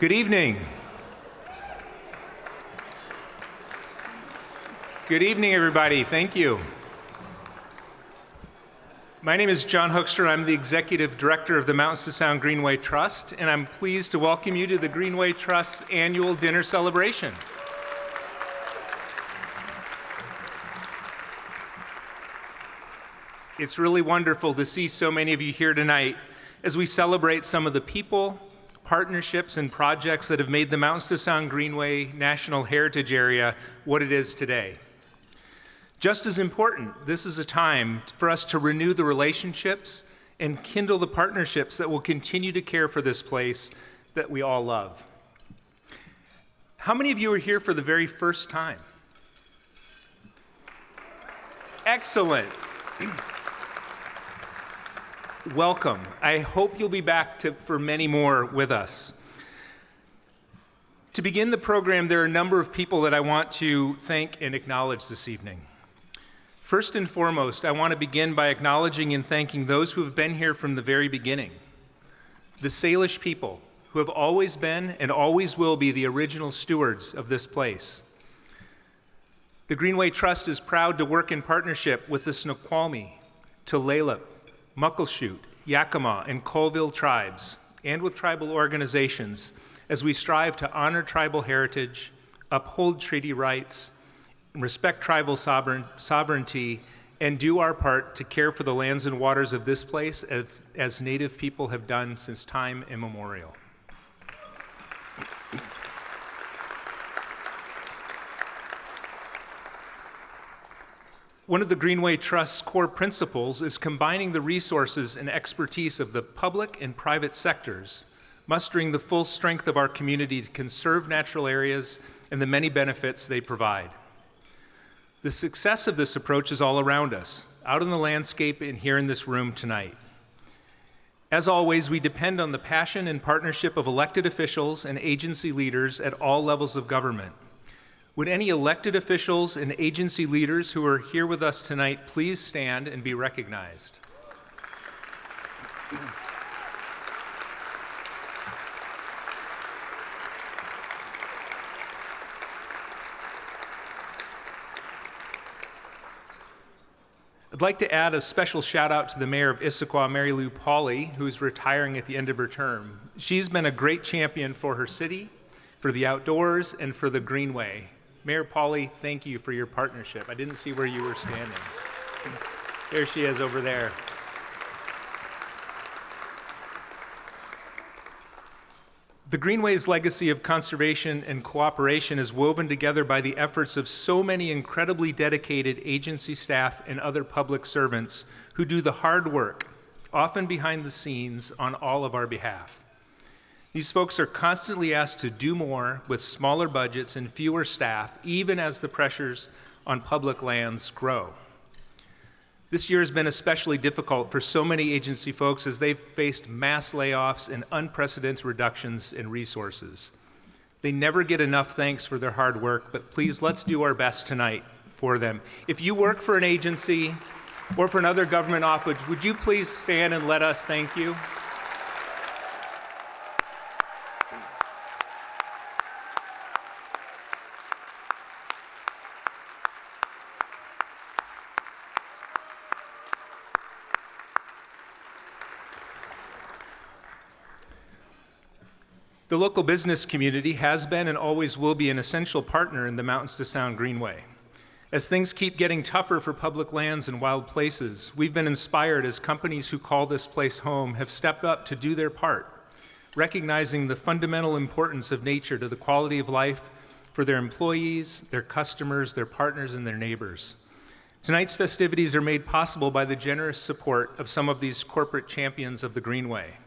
Good evening. Good evening, everybody. Thank you. My name is John Hoekstra. I'm the Executive Director of the Mountains to Sound Greenway Trust, and I'm pleased to welcome you to the Greenway Trust's annual dinner celebration. It's really wonderful to see so many of you here tonight as we celebrate some of the people, partnerships, and projects that have made the Mountains to Sound Greenway National Heritage Area what it is today. Just as important, this is a time for us to renew the relationships and kindle the partnerships that will continue to care for this place that we all love. How many of you are here for the very first time? Excellent. Welcome. I hope you'll be back for many more with us. To begin the program, there are a number of people that I want to thank and acknowledge this evening. First and foremost, I want to begin by acknowledging and thanking those who have been here from the very beginning. The Salish people, who have always been and always will be the original stewards of this place. The Greenway Trust is proud to work in partnership with the Snoqualmie, Tulalip, Muckleshoot, Yakima, and Colville tribes, and with tribal organizations, as we strive to honor tribal heritage, uphold treaty rights, respect tribal sovereignty, and do our part to care for the lands and waters of this place as Native people have done since time immemorial. One of the Greenway Trust's core principles is combining the resources and expertise of the public and private sectors, mustering the full strength of our community to conserve natural areas and the many benefits they provide. The success of this approach is all around us, out in the landscape and here in this room tonight. As always, we depend on the passion and partnership of elected officials and agency leaders at all levels of government. Would any elected officials and agency leaders who are here with us tonight please stand and be recognized? I'd like to add a special shout out to the Mayor of Issaquah, Mary Lou Pauley, who's retiring at the end of her term. She's been a great champion for her city, for the outdoors, and for the Greenway. Mayor Pauley, thank you for your partnership. I didn't see where you were standing. There she is over there. The Greenway's legacy of conservation and cooperation is woven together by the efforts of so many incredibly dedicated agency staff and other public servants who do the hard work, often behind the scenes, on all of our behalf. These folks are constantly asked to do more with smaller budgets and fewer staff, even as the pressures on public lands grow. This year has been especially difficult for so many agency folks as they've faced mass layoffs and unprecedented reductions in resources. They never get enough thanks for their hard work, but please, let's do our best tonight for them. If you work for an agency or for another government office, would you please stand and let us thank you? The local business community has been and always will be an essential partner in the Mountains to Sound Greenway. As things keep getting tougher for public lands and wild places, we've been inspired as companies who call this place home have stepped up to do their part, recognizing the fundamental importance of nature to the quality of life for their employees, their customers, their partners, and their neighbors. Tonight's festivities are made possible by the generous support of some of these corporate champions of the Greenway.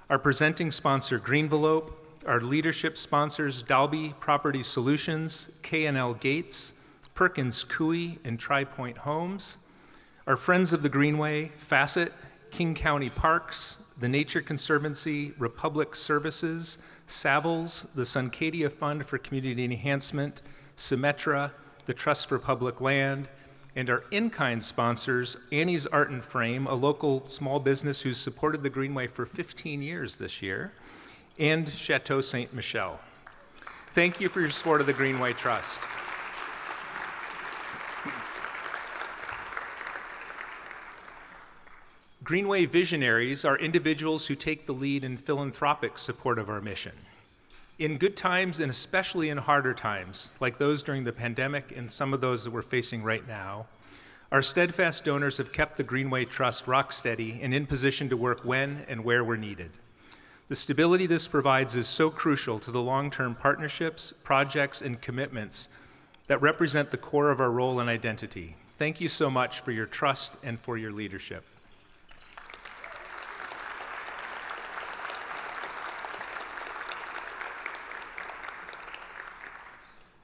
Our presenting sponsor, Greenvelope, our leadership sponsors, Dalby Property Solutions, K&L Gates, Perkins Coie, and Tri-Point Homes, our friends of the Greenway, Facet, King County Parks, the Nature Conservancy, Republic Services, Savills, the Suncadia Fund for Community Enhancement, Symetra, the Trust for Public Land, and our in-kind sponsors, Annie's Art and Frame, a local small business who's supported the Greenway for 15 years this year, and Chateau Saint Michel. Thank you for your support of the Greenway Trust. Greenway visionaries are individuals who take the lead in philanthropic support of our mission. In good times and especially in harder times, like those during the pandemic and some of those that we're facing right now, our steadfast donors have kept the Greenway Trust rock steady and in position to work when and where we're needed. The stability this provides is so crucial to the long-term partnerships, projects, and commitments that represent the core of our role and identity. Thank you so much for your trust and for your leadership.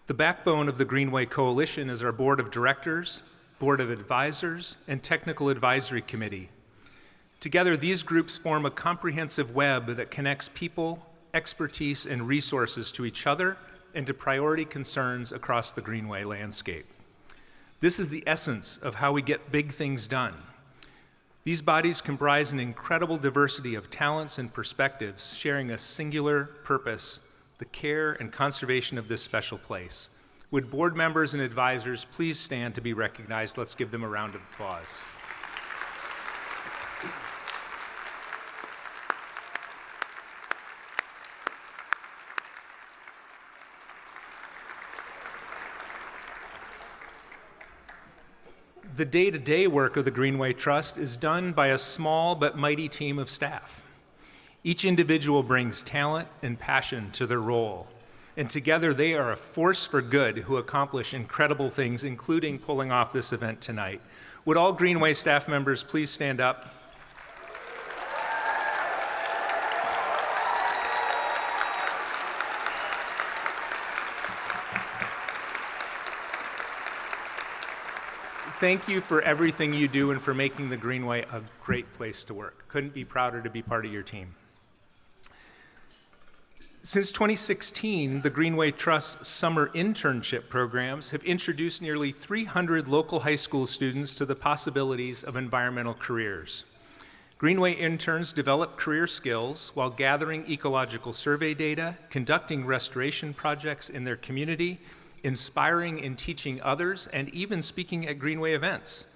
The backbone of the Greenway Coalition is our Board of Directors, Board of Advisors, and Technical Advisory Committee. Together, these groups form a comprehensive web that connects people, expertise, and resources to each other and to priority concerns across the Greenway landscape. This is the essence of how we get big things done. These bodies comprise an incredible diversity of talents and perspectives, sharing a singular purpose: the care and conservation of this special place. Would board members and advisors please stand to be recognized? Let's give them a round of applause. The day-to-day work of the Greenway Trust is done by a small but mighty team of staff. Each individual brings talent and passion to their role, and together they are a force for good who accomplish incredible things, including pulling off this event tonight. Would all Greenway staff members please stand up? Thank you for everything you do and for making the Greenway a great place to work. Couldn't be prouder to be part of your team. Since 2016, the Greenway Trust summer internship programs have introduced nearly 300 local high school students to the possibilities of environmental careers. Greenway interns develop career skills while gathering ecological survey data, conducting restoration projects in their community, inspiring and teaching others, and even speaking at Greenway events.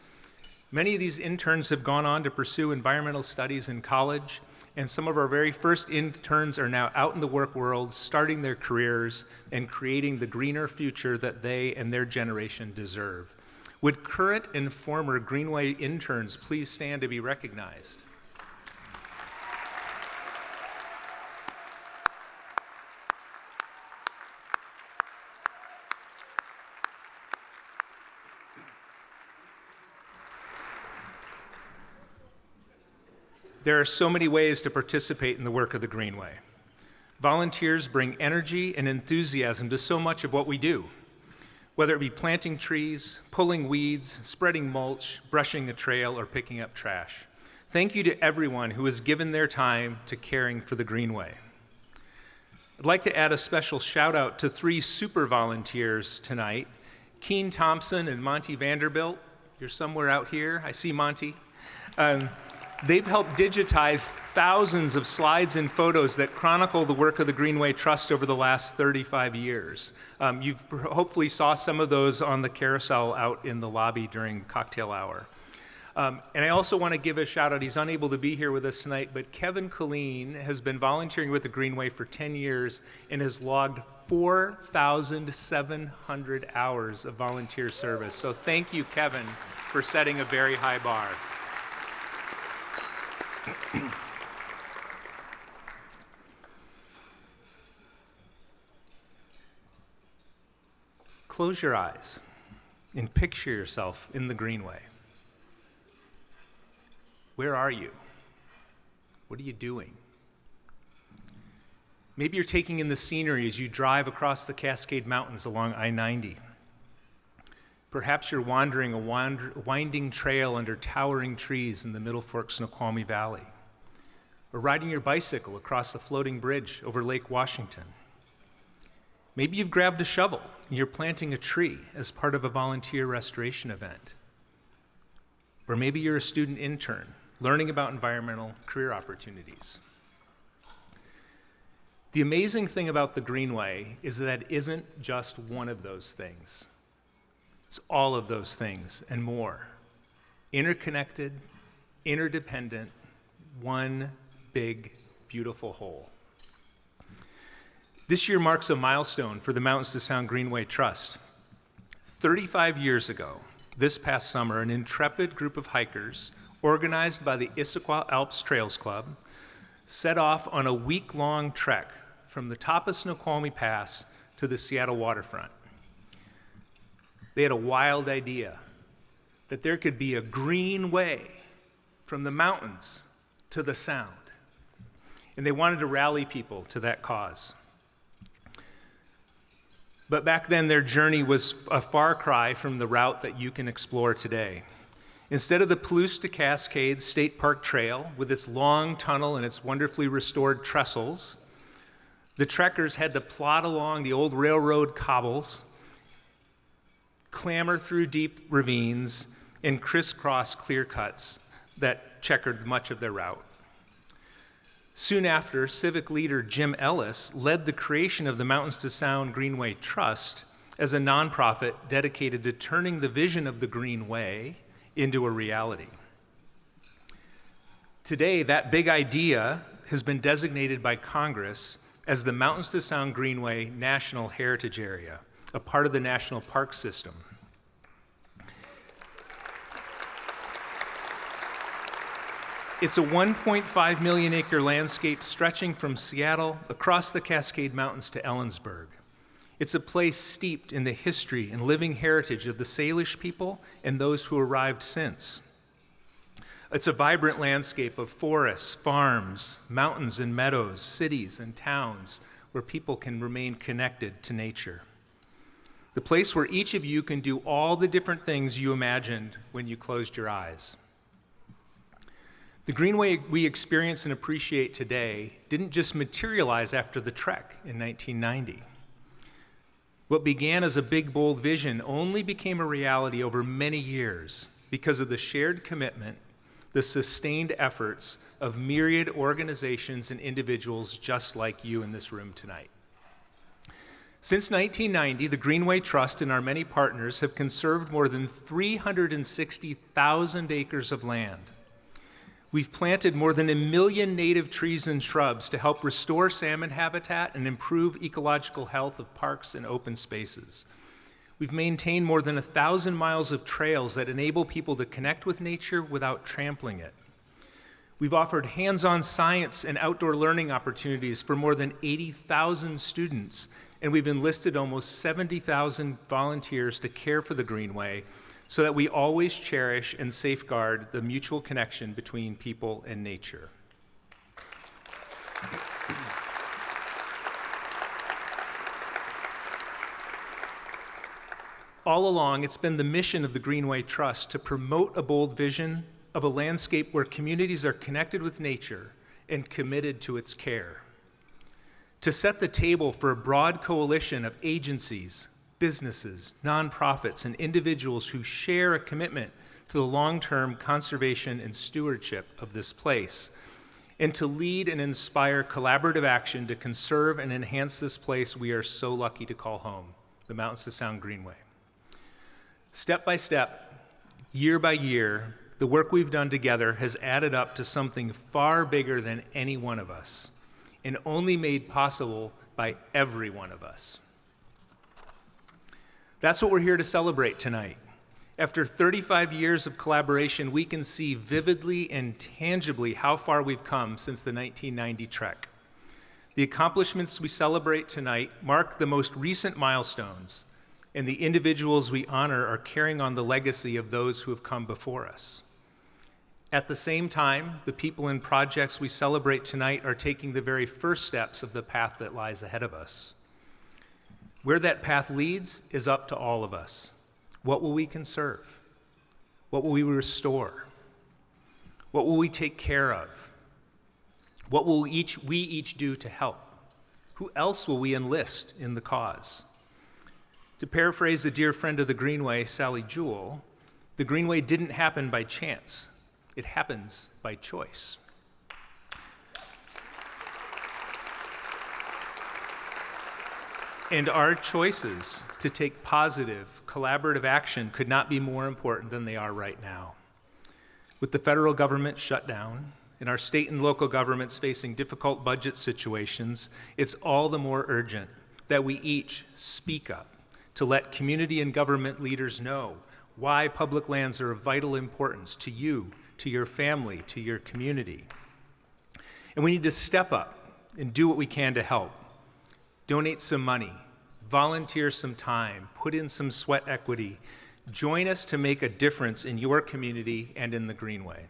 Many of these interns have gone on to pursue environmental studies in college, and some of our very first interns are now out in the work world, starting their careers and creating the greener future that they and their generation deserve. Would current and former Greenway interns please stand to be recognized? There are so many ways to participate in the work of the Greenway. Volunteers bring energy and enthusiasm to so much of what we do, whether it be planting trees, pulling weeds, spreading mulch, brushing a trail, or picking up trash. Thank you to everyone who has given their time to caring for the Greenway. I'd like to add a special shout out to 3 super volunteers tonight, Keen Thompson and Monty Vanderbilt. You're somewhere out here. I see Monty. They've helped digitize thousands of slides and photos that chronicle the work of the Greenway Trust over the last 35 years. You've hopefully saw some of those on the carousel out in the lobby during cocktail hour. And I also want to give a shout out, he's unable to be here with us tonight, but Kevin Colleen has been volunteering with the Greenway for 10 years and has logged 4,700 hours of volunteer service. So thank you, Kevin, for setting a very high bar. Close your eyes and picture yourself in the Greenway. Where are you? What are you doing? Maybe you're taking in the scenery as you drive across the Cascade Mountains along I-90. Perhaps you're wandering a winding trail under towering trees in the Middle Fork Snoqualmie Valley, or riding your bicycle across a floating bridge over Lake Washington. Maybe you've grabbed a shovel and you're planting a tree as part of a volunteer restoration event. Or maybe you're a student intern learning about environmental career opportunities. The amazing thing about the Greenway is that it isn't just one of those things. It's all of those things and more. Interconnected, interdependent, one big, beautiful whole. This year marks a milestone for the Mountains to Sound Greenway Trust. 35 years ago, this past summer, an intrepid group of hikers, organized by the Issaquah Alps Trails Club, set off on a week-long trek from the top of Snoqualmie Pass to the Seattle waterfront. They had a wild idea that there could be a green way from the mountains to the Sound, and they wanted to rally people to that cause. But back then, their journey was a far cry from the route that you can explore today. Instead of the Palouse to Cascades State Park Trail, with its long tunnel and its wonderfully restored trestles, the trekkers had to plod along the old railroad cobbles, clamber through deep ravines, and crisscross clear cuts that checkered much of their route. Soon after, civic leader Jim Ellis led the creation of the Mountains to Sound Greenway Trust as a nonprofit dedicated to turning the vision of the Greenway into a reality. Today, that big idea has been designated by Congress as the Mountains to Sound Greenway National Heritage Area, a part of the National Park System. It's a 1.5 million acre landscape stretching from Seattle across the Cascade Mountains to Ellensburg. It's a place steeped in the history and living heritage of the Salish people and those who arrived since. It's a vibrant landscape of forests, farms, mountains and meadows, cities and towns where people can remain connected to nature. The place where each of you can do all the different things you imagined when you closed your eyes. The Greenway we experience and appreciate today didn't just materialize after the trek in 1990. What began as a big, bold vision only became a reality over many years because of the shared commitment, the sustained efforts of myriad organizations and individuals just like you in this room tonight. Since 1990, the Greenway Trust and our many partners have conserved more than 360,000 acres of land. We've planted more than 1 million native trees and shrubs to help restore salmon habitat and improve ecological health of parks and open spaces. We've maintained more than 1,000 miles of trails that enable people to connect with nature without trampling it. We've offered hands-on science and outdoor learning opportunities for more than 80,000 students, and we've enlisted almost 70,000 volunteers to care for the Greenway so that we always cherish and safeguard the mutual connection between people and nature. All along, it's been the mission of the Greenway Trust to promote a bold vision of a landscape where communities are connected with nature and committed to its care. To set the table for a broad coalition of agencies, businesses, nonprofits, and individuals who share a commitment to the long-term conservation and stewardship of this place, and to lead and inspire collaborative action to conserve and enhance this place we are so lucky to call home, the Mountains to Sound Greenway. Step by step, year by year, the work we've done together has added up to something far bigger than any one of us, and only made possible by every one of us. That's what we're here to celebrate tonight. After 35 years of collaboration, we can see vividly and tangibly how far we've come since the 1990 trek. The accomplishments we celebrate tonight mark the most recent milestones, and the individuals we honor are carrying on the legacy of those who have come before us. At the same time, the people and projects we celebrate tonight are taking the very first steps of the path that lies ahead of us. Where that path leads is up to all of us. What will we conserve? What will we restore? What will we take care of? What will we each do to help? Who else will we enlist in the cause? To paraphrase a dear friend of the Greenway, Sally Jewell, the Greenway didn't happen by chance. It happens by choice. And our choices to take positive, collaborative action could not be more important than they are right now. With the federal government shut down and our state and local governments facing difficult budget situations, it's all the more urgent that we each speak up to let community and government leaders know why public lands are of vital importance to you, to your family, to your community. And we need to step up and do what we can to help. Donate some money, volunteer some time, put in some sweat equity. Join us to make a difference in your community and in the Greenway.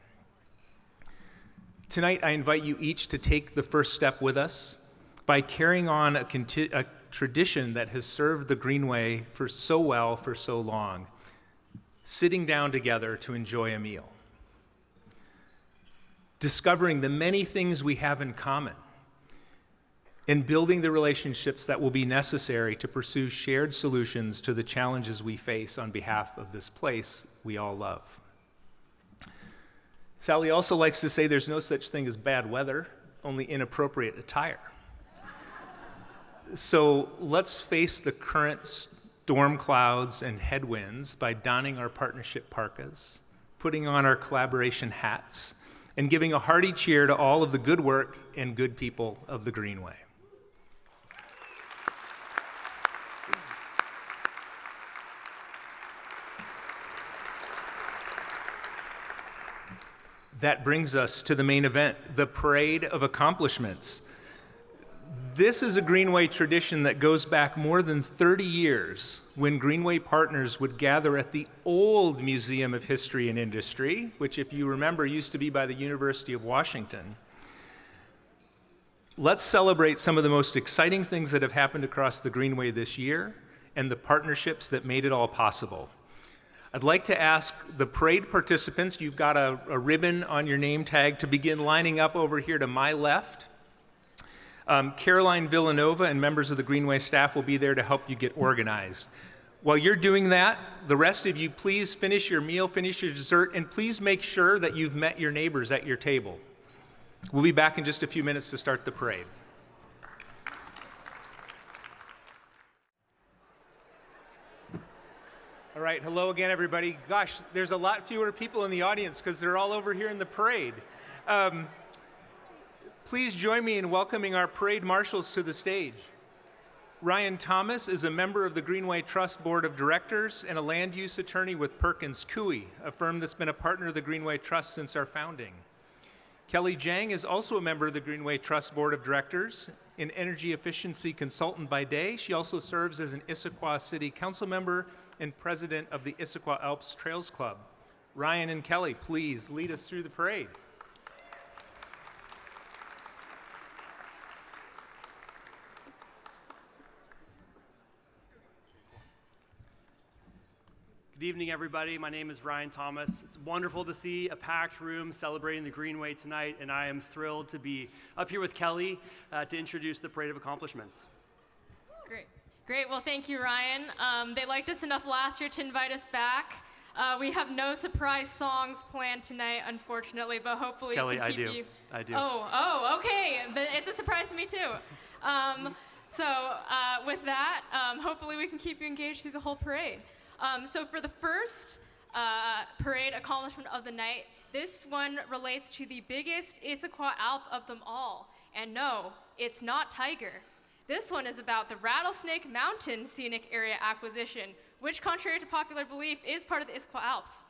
Tonight, I invite you each to take the first step with us by carrying on a tradition that has served the Greenway for so well for so long, sitting down together to enjoy a meal. Discovering the many things we have in common, and building the relationships that will be necessary to pursue shared solutions to the challenges we face on behalf of this place we all love. Sally also likes to say there's no such thing as bad weather, only inappropriate attire. So let's face the current storm clouds and headwinds by donning our partnership parkas, putting on our collaboration hats, and giving a hearty cheer to all of the good work and good people of the Greenway. That brings us to the main event, the Parade of Accomplishments. This is a Greenway tradition that goes back more than 30 years when Greenway partners would gather at the old Museum of History and Industry, which, if you remember, used to be by the University of Washington. Let's celebrate some of the most exciting things that have happened across the Greenway this year and the partnerships that made it all possible. I'd like to ask the parade participants, you've got a ribbon on your name tag, to begin lining up over here to my left. Caroline Villanova and members of the Greenway staff will be there to help you get organized. While you're doing that, the rest of you, please finish your meal, finish your dessert, and please make sure that you've met your neighbors at your table. We'll be back in just a few minutes to start the parade. All right, hello again, everybody. Gosh, there's a lot fewer people in the audience because they're all over here in the parade. Please join me in welcoming our parade marshals to the stage. Ryan Thomas is a member of the Greenway Trust Board of Directors and a land use attorney with Perkins Coie, a firm that's been a partner of the Greenway Trust since our founding. Kelly Jang is also a member of the Greenway Trust Board of Directors, an energy efficiency consultant by day. She also serves as an Issaquah City Council member and president of the Issaquah Alps Trails Club. Ryan and Kelly, please lead us through the parade. Good evening, everybody. My name is Ryan Thomas. It's wonderful to see a packed room celebrating the Greenway tonight, and I am thrilled to be up here with Kelly to introduce the Parade of Accomplishments. Great. Well, thank you, Ryan. They liked us enough last year to invite us back. We have no surprise songs planned tonight, unfortunately, but hopefully Kelly, we can keep you. I do. Oh, okay. But it's a surprise to me too. With that, hopefully we can keep you engaged through the whole parade. So for the first parade accomplishment of the night, this one relates to the biggest Issaquah Alp of them all. And no, it's not Tiger. This one is about the Rattlesnake Mountain Scenic Area acquisition, which, contrary to popular belief, is part of the Issaquah Alps.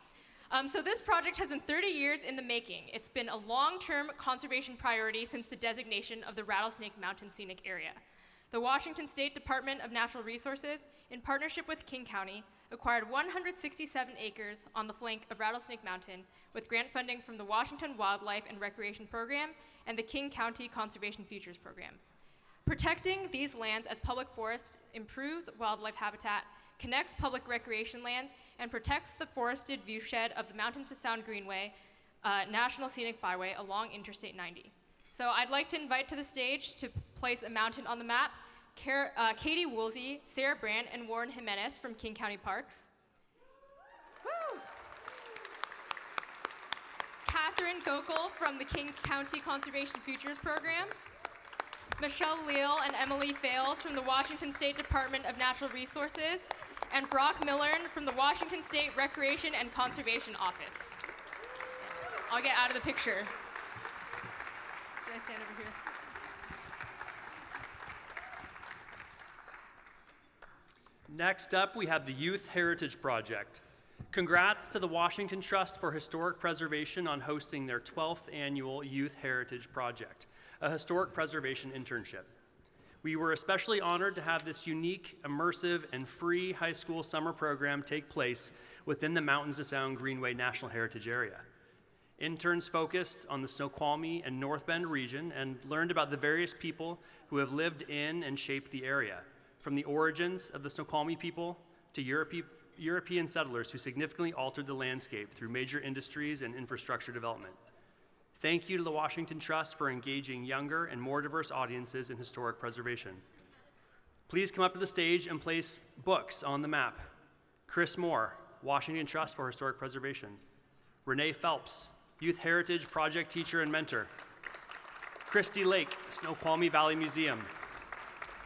So this project has been 30 years in the making. It's been a long-term conservation priority since the designation of the Rattlesnake Mountain Scenic Area. The Washington State Department of Natural Resources, in partnership with King County, acquired 167 acres on the flank of Rattlesnake Mountain with grant funding from the Washington Wildlife and Recreation Program and the King County Conservation Futures Program. Protecting these lands as public forest improves wildlife habitat, connects public recreation lands, and protects the forested viewshed of the Mountains to Sound Greenway, National Scenic Byway along Interstate 90. So I'd like to invite to the stage to place a mountain on the map, Katie Woolsey, Sarah Brandt, and Warren Jimenez from King County Parks. Woo! Catherine Gokul from the King County Conservation Futures Program. Michelle Leal and Emily Fales from the Washington State Department of Natural Resources, and Brock Millern from the Washington State Recreation and Conservation Office. I'll get out of the picture. Can I stand over here? Next up, we have the Youth Heritage Project. Congrats to the Washington Trust for Historic Preservation on hosting their 12th annual Youth Heritage Project, a historic preservation internship. We were especially honored to have this unique, immersive, and free high school summer program take place within the Mountains to Sound Greenway National Heritage Area. Interns focused on the Snoqualmie and North Bend region and learned about the various people who have lived in and shaped the area, from the origins of the Snoqualmie people to European settlers who significantly altered the landscape through major industries and infrastructure development. Thank you to the Washington Trust for engaging younger and more diverse audiences in historic preservation. Please come up to the stage and place books on the map. Chris Moore, Washington Trust for Historic Preservation. Renee Phelps, Youth Heritage Project Teacher and Mentor. Christy Lake, Snoqualmie Valley Museum.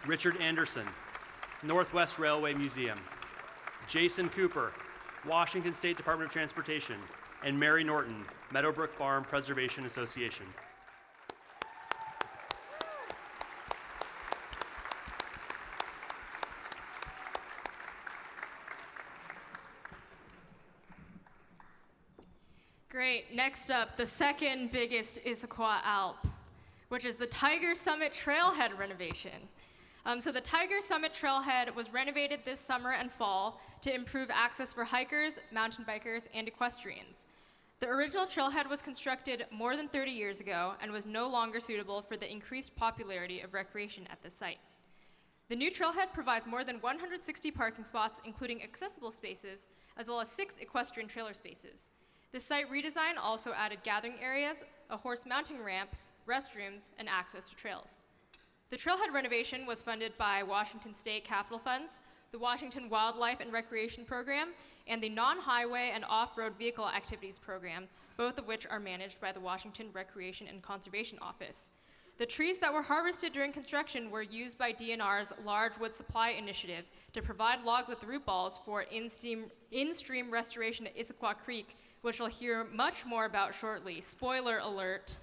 Richard Anderson, Northwest Railway Museum. Jason Cooper, Washington State Department of Transportation. And Mary Norton, Meadowbrook Farm Preservation Association. Great. Next up, the second biggest Issaquah Alp, which is the Tiger Summit Trailhead renovation. So the Tiger Summit Trailhead was renovated this summer and fall to improve access for hikers, mountain bikers, and equestrians. The original trailhead was constructed more than 30 years ago and was no longer suitable for the increased popularity of recreation at the site. The new trailhead provides more than 160 parking spots, including accessible spaces, as well as 6 equestrian trailer spaces. The site redesign also added gathering areas, a horse mounting ramp, restrooms, and access to trails. The trailhead renovation was funded by Washington State Capital Funds, the Washington Wildlife and Recreation Program, and the Non-Highway and Off-Road Vehicle Activities Program, both of which are managed by the Washington Recreation and Conservation Office. The trees that were harvested during construction were used by DNR's Large Wood Supply Initiative to provide logs with root balls for in-stream restoration at Issaquah Creek, which you'll hear much more about shortly. Spoiler alert.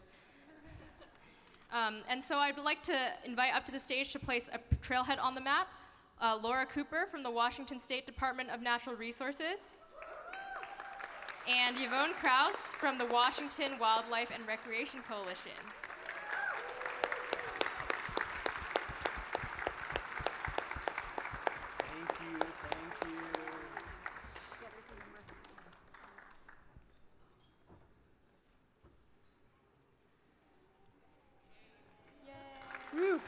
And so I'd like to invite up to the stage to place a trailhead on the map, Laura Cooper from the Washington State Department of Natural Resources, and Yvonne Kraus from the Washington Wildlife and Recreation Coalition. Thank you, thank you. Woo.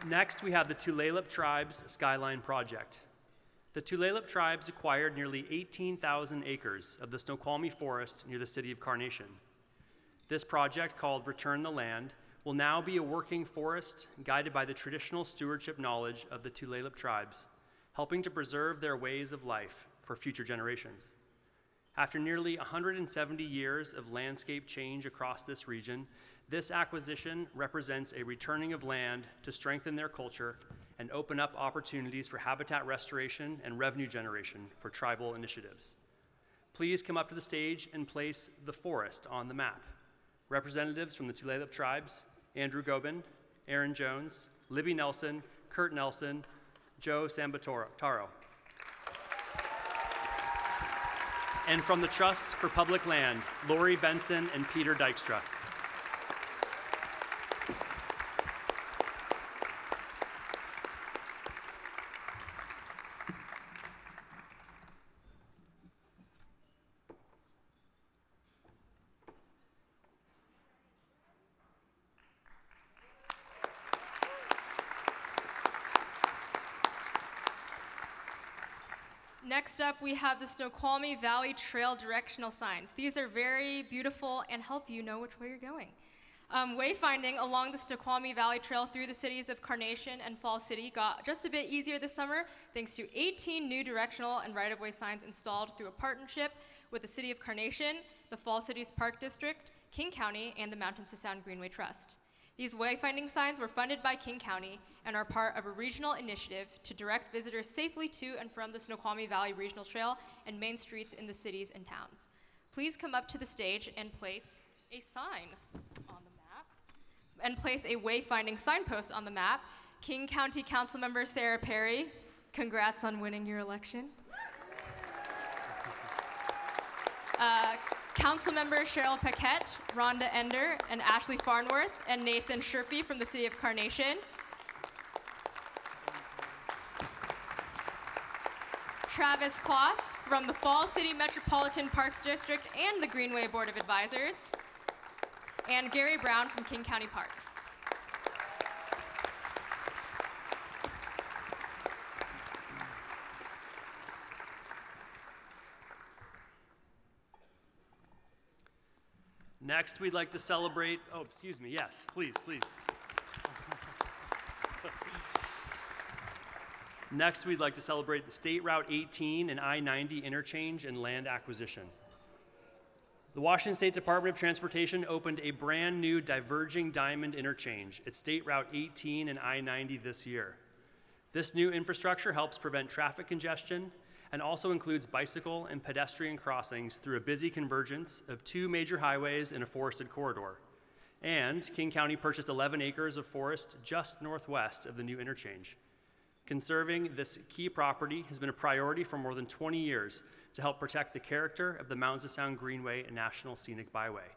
Next, we have the Tulalip Tribes Skyline Project. The Tulalip Tribes acquired nearly 18,000 acres of the Snoqualmie Forest near the city of Carnation. This project, called Return the Land, will now be a working forest guided by the traditional stewardship knowledge of the Tulalip tribes, helping to preserve their ways of life for future generations. After nearly 170 years of landscape change across this region, this acquisition represents a returning of land to strengthen their culture and open up opportunities for habitat restoration and revenue generation for tribal initiatives. Please come up to the stage and place the forest on the map. Representatives from the Tulalip tribes, Andrew Gobin, Aaron Jones, Libby Nelson, Kurt Nelson, Joe Sambataro. And from the Trust for Public Land, Lori Benson and Peter Dykstra. Next up, we have the Snoqualmie Valley Trail directional signs. These are very beautiful and help you know which way you're going. Wayfinding along the Snoqualmie Valley Trail through the cities of Carnation and Fall City got just a bit easier this summer thanks to 18 new directional and right-of-way signs installed through a partnership with the City of Carnation, the Fall Cities Park District, King County, and the Mountains to Sound Greenway Trust. These wayfinding signs were funded by King County and are part of a regional initiative to direct visitors safely to and from the Snoqualmie Valley Regional Trail and main streets in the cities and towns. Please come up to the stage and place a sign on the map, and place a wayfinding signpost on the map. King County Councilmember Sarah Perry, congrats on winning your election. Councilmember Cheryl Paquette, Rhonda Ender, and Ashley Farnworth, and Nathan Sherfy from the City of Carnation. Travis Kloss from the Falls City Metropolitan Parks District and the Greenway Board of Advisors. And Gary Brown from King County Parks. Next, we'd like to celebrate, yes, please. Next, we'd like to celebrate the State Route 18 and I-90 interchange and land acquisition. The Washington State Department of Transportation opened a brand new diverging diamond interchange at State Route 18 and I-90 this year. This new infrastructure helps prevent traffic congestion and also includes bicycle and pedestrian crossings through a busy convergence of two major highways in a forested corridor. And King County purchased 11 acres of forest just northwest of the new interchange. Conserving this key property has been a priority for more than 20 years to help protect the character of the Mountains to Sound Greenway and National Scenic Byway.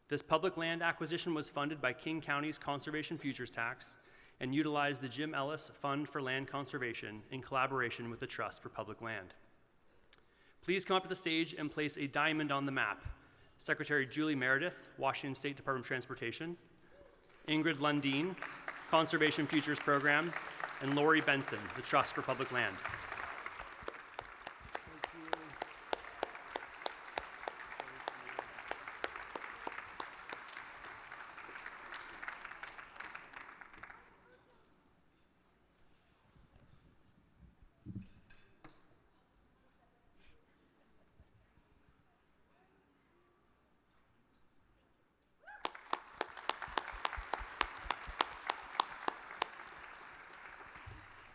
This public land acquisition was funded by King County's Conservation Futures Tax and utilized the Jim Ellis Fund for Land Conservation in collaboration with the Trust for Public Land. Please come up to the stage and place a diamond on the map. Secretary Julie Meredith, Washington State Department of Transportation, Ingrid Lundeen, Conservation Futures Program, and Lori Benson, the Trust for Public Land.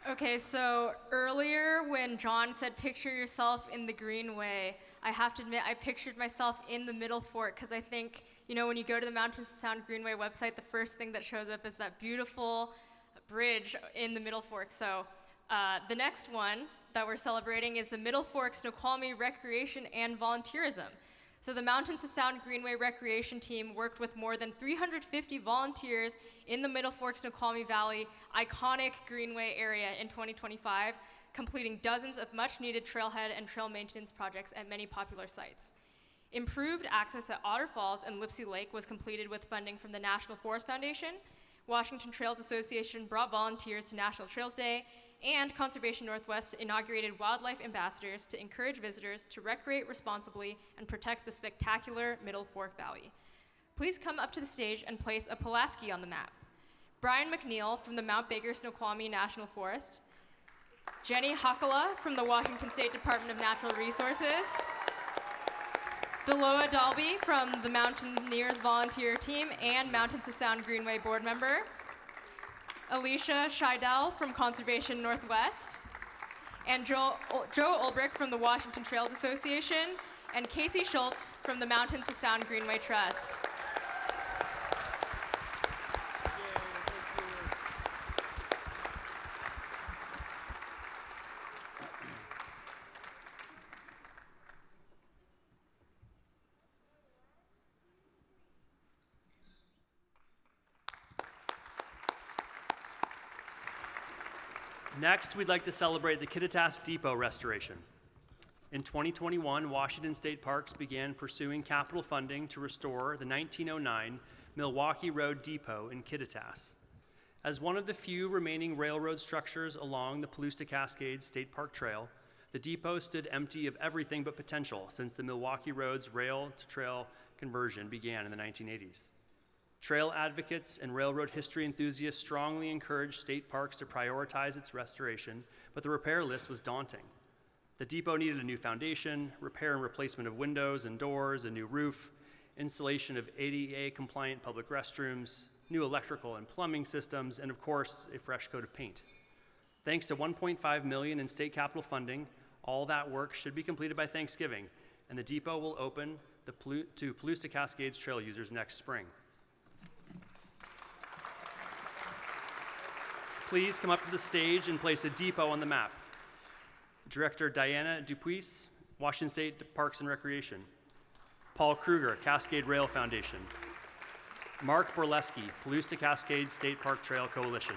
Okay, so earlier when John said picture yourself in the Greenway, I have to admit I pictured myself in the Middle Fork because I think, when you go to the Mountains to Sound Greenway website, the first thing that shows up is that beautiful bridge in the Middle Fork. So the next one that we're celebrating is the Middle Fork Snoqualmie Recreation and Volunteerism. So the Mountains to Sound Greenway Recreation Team worked with more than 350 volunteers in the Middle Fork Snoqualmie Valley iconic Greenway area in 2025, completing dozens of much-needed trailhead and trail maintenance projects at many popular sites. Improved access at Otter Falls and Lipsey Lake was completed with funding from the National Forest Foundation. Washington Trails Association brought volunteers to National Trails Day, and Conservation Northwest inaugurated wildlife ambassadors to encourage visitors to recreate responsibly and protect the spectacular Middle Fork Valley. Please come up to the stage and place a Pulaski on the map. Brian McNeil from the Mount Baker Snoqualmie National Forest, Jenny Hakala from the Washington State Department of Natural Resources, Deloa Dalby from the Mountaineers Volunteer Team and Mountains to Sound Greenway board member, Alicia Scheidel from Conservation Northwest, and Joe Ulbrich from the Washington Trails Association, and Casey Schultz from the Mountains to Sound Greenway Trust. Next, we'd like to celebrate the Kittitas Depot restoration. In 2021, Washington State Parks began pursuing capital funding to restore the 1909 Milwaukee Road Depot in Kittitas. As one of the few remaining railroad structures along the Palouse Cascades State Park Trail, the depot stood empty of everything but potential since the Milwaukee Road's rail-to-trail conversion began in the 1980s. Trail advocates and railroad history enthusiasts strongly encouraged state parks to prioritize its restoration, but the repair list was daunting. The depot needed a new foundation, repair and replacement of windows and doors, a new roof, installation of ADA-compliant public restrooms, new electrical and plumbing systems, and of course, a fresh coat of paint. Thanks to $1.5 million in state capital funding, all that work should be completed by Thanksgiving, and the depot will open to Palouse to Cascades trail users next spring. Please come up to the stage and place a depot on the map. Director Diana Dupuis, Washington State Parks and Recreation. Paul Kruger, Cascade Rail Foundation. Mark Borleski, Palouse to Cascades State Park Trail Coalition.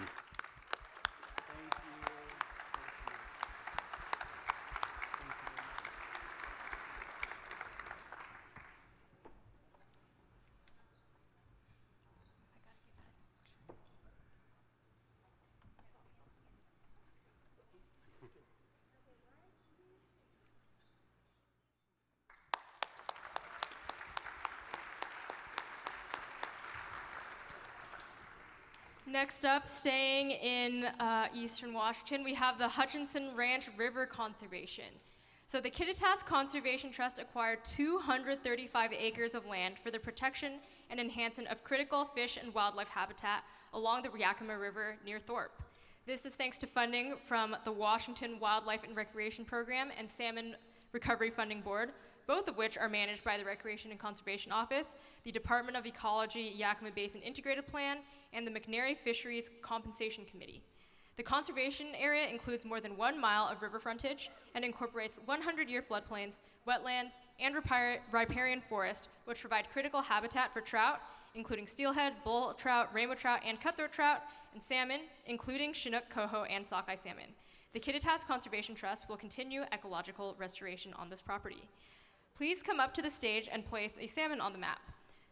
Next up, staying in Eastern Washington, we have the Hutchinson Ranch River Conservation. So the Kittitas Conservation Trust acquired 235 acres of land for the protection and enhancement of critical fish and wildlife habitat along the Yakima River near Thorpe. This is thanks to funding from the Washington Wildlife and Recreation Program and Salmon Recovery Funding Board, both of which are managed by the Recreation and Conservation Office, the Department of Ecology Yakima Basin Integrated Plan, and the McNary Fisheries Compensation Committee. The conservation area includes more than 1 mile of river frontage and incorporates 100-year floodplains, wetlands, and riparian forest, which provide critical habitat for trout, including steelhead, bull trout, rainbow trout, and cutthroat trout, and salmon, including Chinook, coho, and sockeye salmon. The Kittitas Conservation Trust will continue ecological restoration on this property. Please come up to the stage and place a salmon on the map.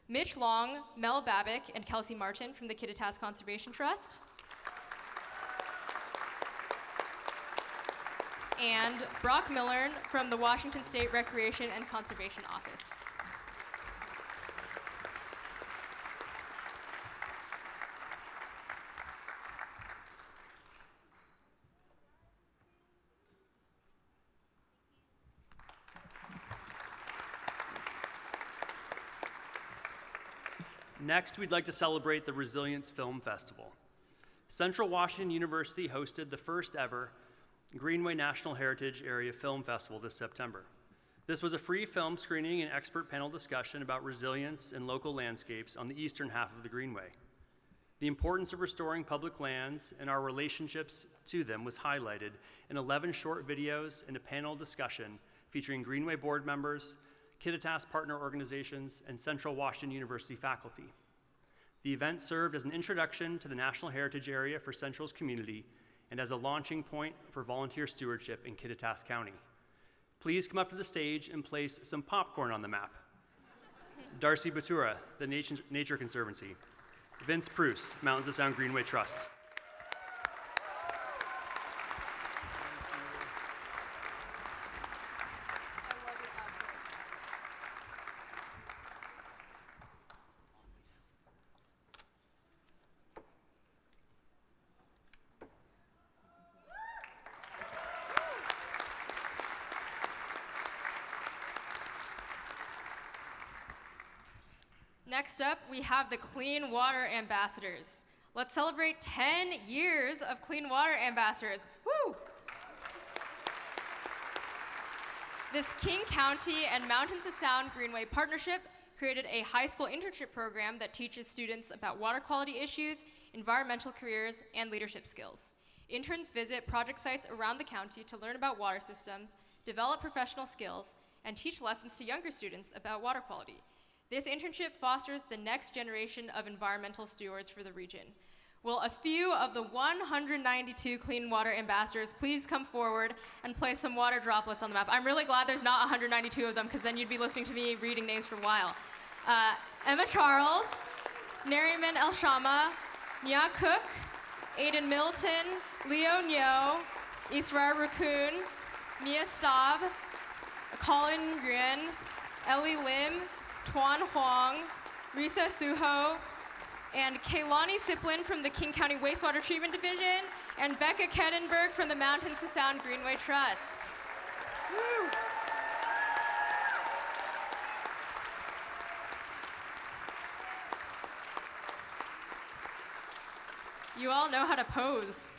Mitch Long, Mel Babick, and Kelsey Martin from the Kittitas Conservation Trust. And Brock Millern from the Washington State Recreation and Conservation Office. Next, we'd like to celebrate the Resilience Film Festival. Central Washington University hosted the first ever Greenway National Heritage Area Film Festival this September. This was a free film screening and expert panel discussion about resilience in local landscapes on the eastern half of the Greenway. The importance of restoring public lands and our relationships to them was highlighted in 11 short videos and a panel discussion featuring Greenway board members, Kittitas partner organizations, and Central Washington University faculty. The event served as an introduction to the National Heritage Area for Central's community and as a launching point for volunteer stewardship in Kittitas County. Please come up to the stage and place some popcorn on the map. Darcy Batura, the Nature Conservancy. Vince Pruce, Mountains to Sound Greenway Trust. Next up, we have the Clean Water Ambassadors. Let's celebrate 10 years of Clean Water Ambassadors. Woo! This King County and Mountains to Sound Greenway partnership created a high school internship program that teaches students about water quality issues, environmental careers, and leadership skills. Interns visit project sites around the county to learn about water systems, develop professional skills, and teach lessons to younger students about water quality. This internship fosters the next generation of environmental stewards for the region. Will a few of the 192 Clean Water Ambassadors please come forward and place some water droplets on the map? I'm really glad there's not 192 of them, because then you'd be listening to me reading names for a while. Emma Charles, Nariman El Shama, Nya Cook, Aiden Milton, Leo Nyo, Israr Raccoon, Mia Staub, Colin Nguyen, Ellie Lim, Tuan Huang, Risa Suho, and Kaylani Siplin from the King County Wastewater Treatment Division, and Becca Kettenberg from the Mountains to Sound Greenway Trust. Woo. You all know how to pose.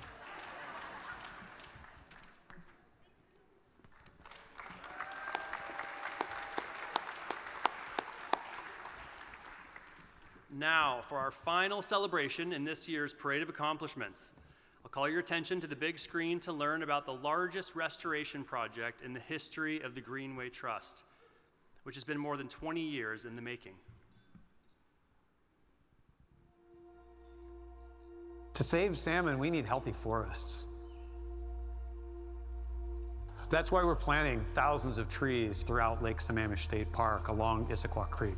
Now, for our final celebration in this year's Parade of Accomplishments, I'll call your attention to the big screen to learn about the largest restoration project in the history of the Greenway Trust, which has been more than 20 years in the making. To save salmon, we need healthy forests. That's why we're planting thousands of trees throughout Lake Sammamish State Park along Issaquah Creek.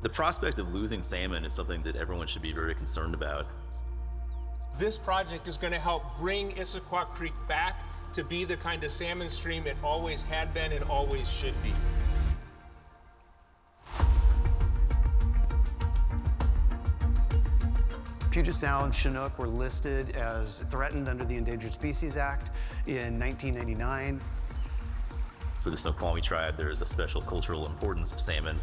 The prospect of losing salmon is something that everyone should be very concerned about. This project is going to help bring Issaquah Creek back to be the kind of salmon stream it always had been and always should be. Puget Sound Chinook were listed as threatened under the Endangered Species Act in 1999. For the Snoqualmie tribe, there is a special cultural importance of salmon.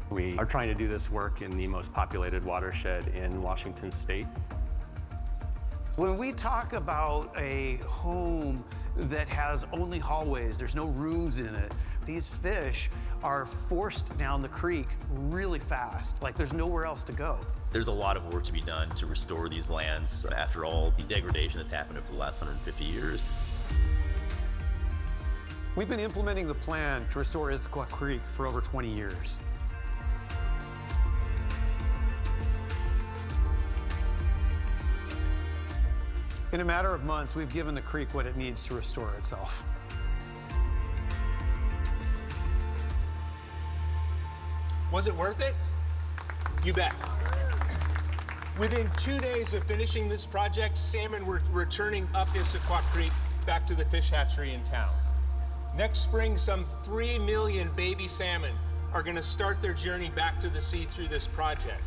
We are trying to do this work in the most populated watershed in Washington State. When we talk about a home that has only hallways, there's no rooms in it, these fish are forced down the creek really fast, like there's nowhere else to go. There's a lot of work to be done to restore these lands after all the degradation that's happened over the last 150 years. We've been implementing the plan to restore Issaquah Creek for over 20 years. In a matter of months, we've given the creek what it needs to restore itself. Was it worth it? You bet. Within 2 days of finishing this project, salmon were returning up Issaquah Creek back to the fish hatchery in town. Next spring, some 3 million baby salmon are going to start their journey back to the sea through this project.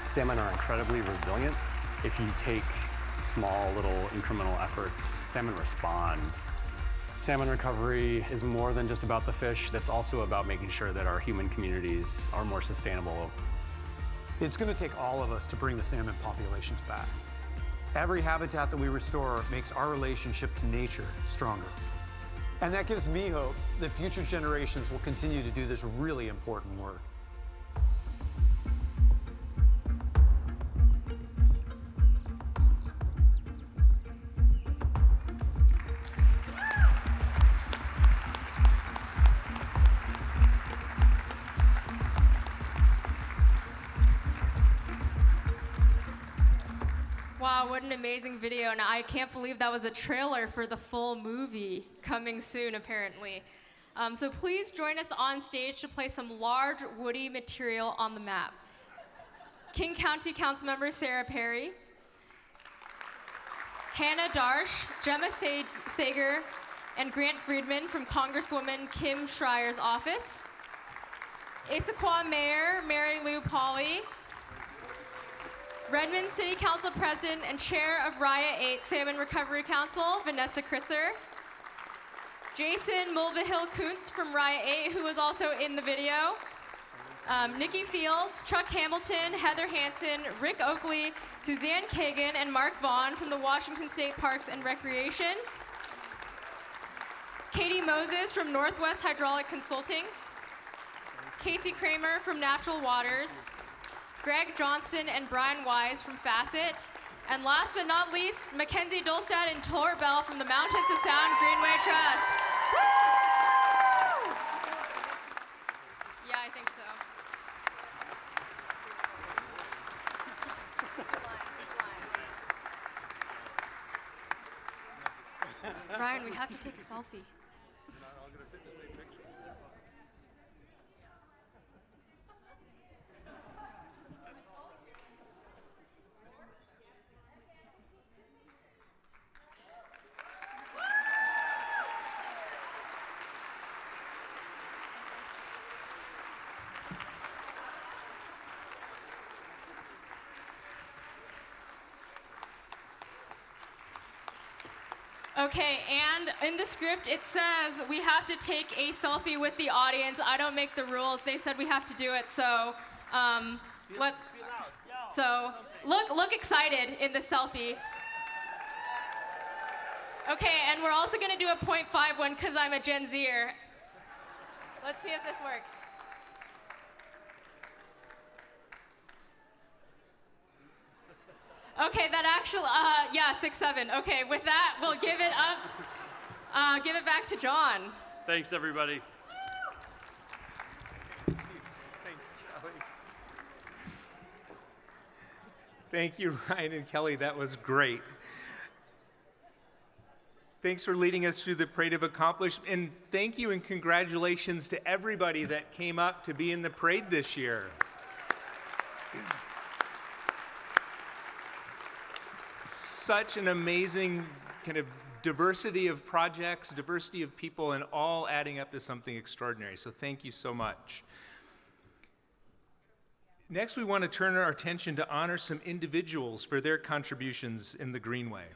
Salmon are incredibly resilient. If you take small little incremental efforts, salmon respond. Salmon recovery is more than just about the fish. That's also about making sure that our human communities are more sustainable. It's going to take all of us to bring the salmon populations back. Every habitat that we restore makes our relationship to nature stronger. And that gives me hope that future generations will continue to do this really important work. Wow, what an amazing video. And I can't believe that was a trailer for the full movie coming soon, apparently. So please join us on stage to place some large woody material on the map. King County Councilmember Sarah Perry, Hannah Darsh, Gemma Sager, and Grant Friedman from Congresswoman Kim Schreier's office, Issaquah Mayor Mary Lou Pauley, Redmond City Council President and Chair of Raya 8 Salmon Recovery Council, Vanessa Kritzer, Jason Mulvihill Kuntz from Raya 8, who was also in the video, Nikki Fields, Chuck Hamilton, Heather Hansen, Rick Oakley, Suzanne Kagan, and Mark Vaughn from the Washington State Parks and Recreation, Katie Moses from Northwest Hydraulic Consulting, Casey Kramer from Natural Waters, Greg Johnson and Brian Wise from Facet, and last but not least, Mackenzie Dolstad and Tor Bell from the Mountains of Sound Greenway Trust. Woo! Yeah, I think so. Two lines. Brian, we have to take a selfie. Okay, and in the script it says we have to take a selfie with the audience. I don't make the rules. They said we have to do it, so Be loud, yell. So look excited in the selfie. Okay, and we're also gonna do a 0.5 one because I'm a Gen Zer. Let's see if this works. Okay, that actually, yeah, 6-7. Okay, with that, we'll give it up. Give it back to John. Thanks, everybody. Thanks, Kelly. Thank you, Ryan and Kelly. That was great. Thanks for leading us through the Parade of Accomplishment, and thank you and congratulations to everybody that came up to be in the parade this year. Such an amazing kind of diversity of projects, diversity of people, and all adding up to something extraordinary. So thank you so much. Next, we want to turn our attention to honor some individuals for their contributions in the Greenway.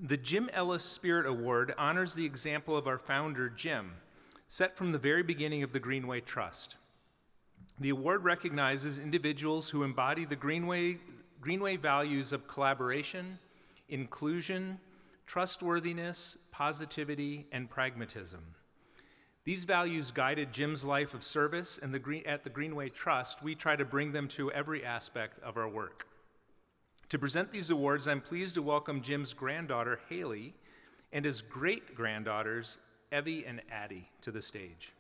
The Jim Ellis Spirit Award honors the example of our founder, Jim, set from the very beginning of the Greenway Trust. The award recognizes individuals who embody the Greenway values of collaboration, inclusion, trustworthiness, positivity, and pragmatism. These values guided Jim's life of service, and at the Greenway Trust, we try to bring them to every aspect of our work. To present these awards, I'm pleased to welcome Jim's granddaughter, Haley, and his great-granddaughters, Evie and Addie, to the stage.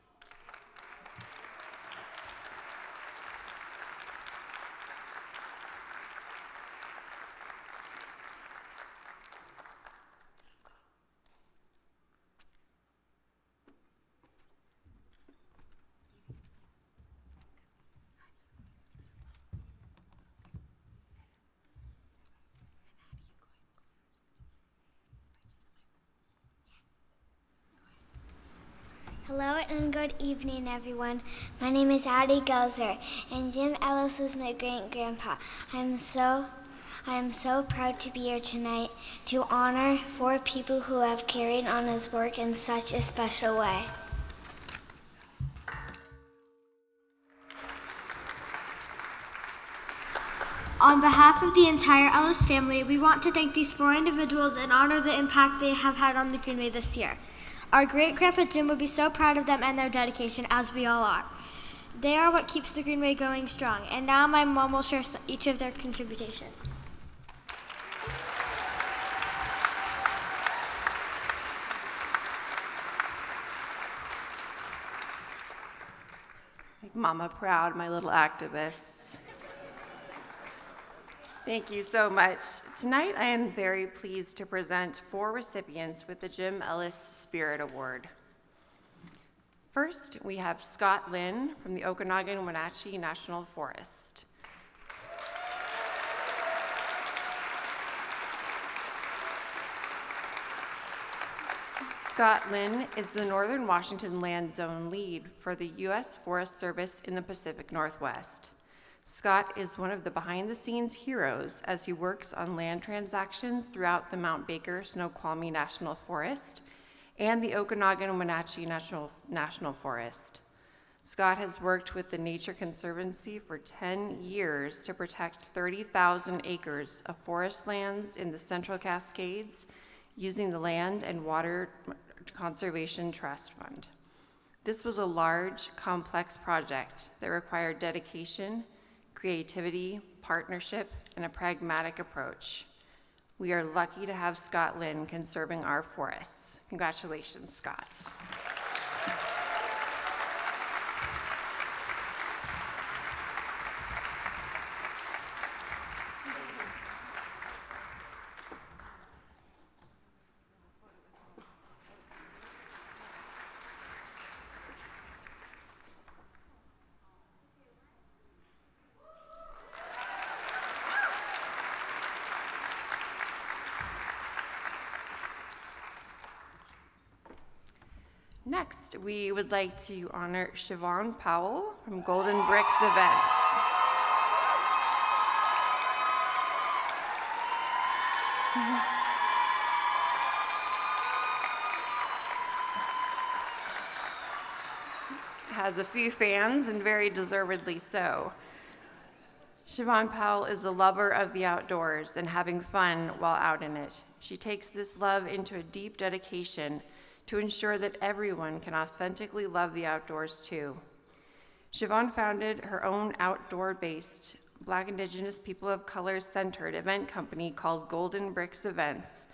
Hello and good evening, everyone. My name is Addie Gelzer, and Jim Ellis was my great-grandpa. I am so proud to be here tonight to honor 4 people who have carried on his work in such a special way. On behalf of the entire Ellis family, we want to thank these 4 individuals and honor the impact they have had on the Greenway this year. Our great-grandpa Jim would be so proud of them and their dedication, as we all are. They are what keeps the Greenway going strong, and now my mom will share each of their contributions. Make Mama proud, my little activists. Thank you so much. Tonight, I am very pleased to present 4 recipients with the Jim Ellis Spirit Award. First, we have Scott Lynn from the Okanagan-Wenatchee National Forest. Scott Lynn is the Northern Washington Land Zone Lead for the U.S. Forest Service in the Pacific Northwest. Scott is one of the behind-the-scenes heroes as he works on land transactions throughout the Mount Baker Snoqualmie National Forest and the Okanagan-Wenatchee National Forest. Scott has worked with the Nature Conservancy for 10 years to protect 30,000 acres of forest lands in the Central Cascades using the Land and Water Conservation Trust Fund. This was a large, complex project that required dedication, creativity, partnership, and a pragmatic approach. We are lucky to have Scott Lynn conserving our forests. Congratulations, Scott. Next, we would like to honor Siobhan Powell from Golden Bricks Events. Has a few fans, and very deservedly so. Siobhan Powell is a lover of the outdoors and having fun while out in it. She takes this love into a deep dedication to ensure that everyone can authentically love the outdoors too. Siobhan founded her own outdoor-based Black, Indigenous, People of Color-centered event company called Golden Bricks Events,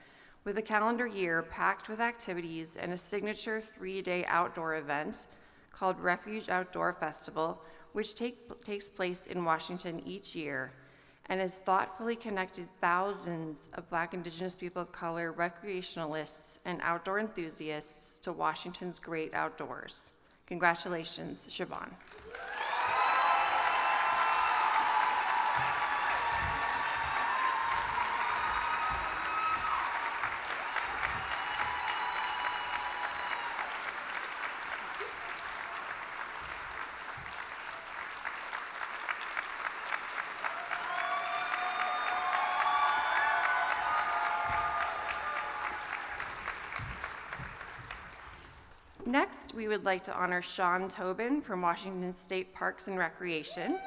with a calendar year packed with activities and a signature 3-day outdoor event called Refuge Outdoor Festival, which takes place in Washington each year and has thoughtfully connected thousands of Black, Indigenous, people of color, recreationalists, and outdoor enthusiasts to Washington's great outdoors. Congratulations, Siobhan. Next, we would like to honor Sean Tobin from Washington State Parks and Recreation.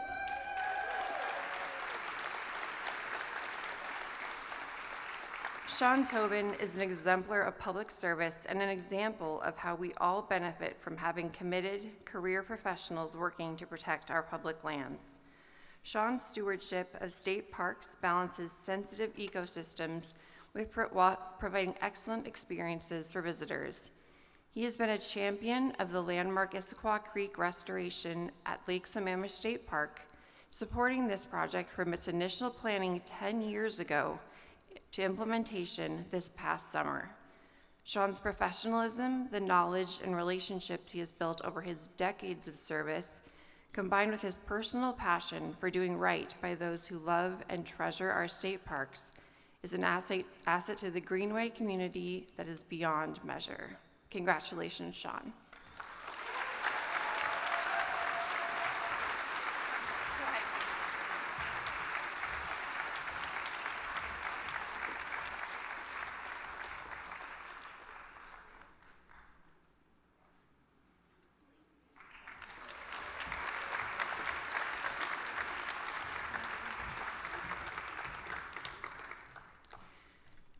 Sean Tobin is an exemplar of public service and an example of how we all benefit from having committed career professionals working to protect our public lands. Sean's stewardship of state parks balances sensitive ecosystems with providing excellent experiences for visitors. He has been a champion of the landmark Issaquah Creek restoration at Lake Sammamish State Park, supporting this project from its initial planning 10 years ago to implementation this past summer. Sean's professionalism, the knowledge and relationships he has built over his decades of service, combined with his personal passion for doing right by those who love and treasure our state parks, is an asset to the Greenway community that is beyond measure. Congratulations, Sean.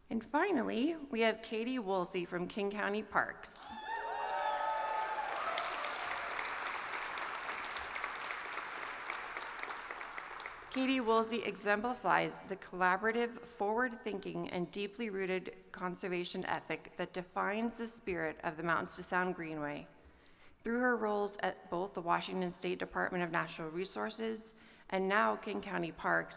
And finally, we have Katie Woolsey from King County Parks. Katie Woolsey exemplifies the collaborative, forward-thinking, and deeply rooted conservation ethic that defines the spirit of the Mountains to Sound Greenway. Through her roles at both the Washington State Department of Natural Resources and now King County Parks,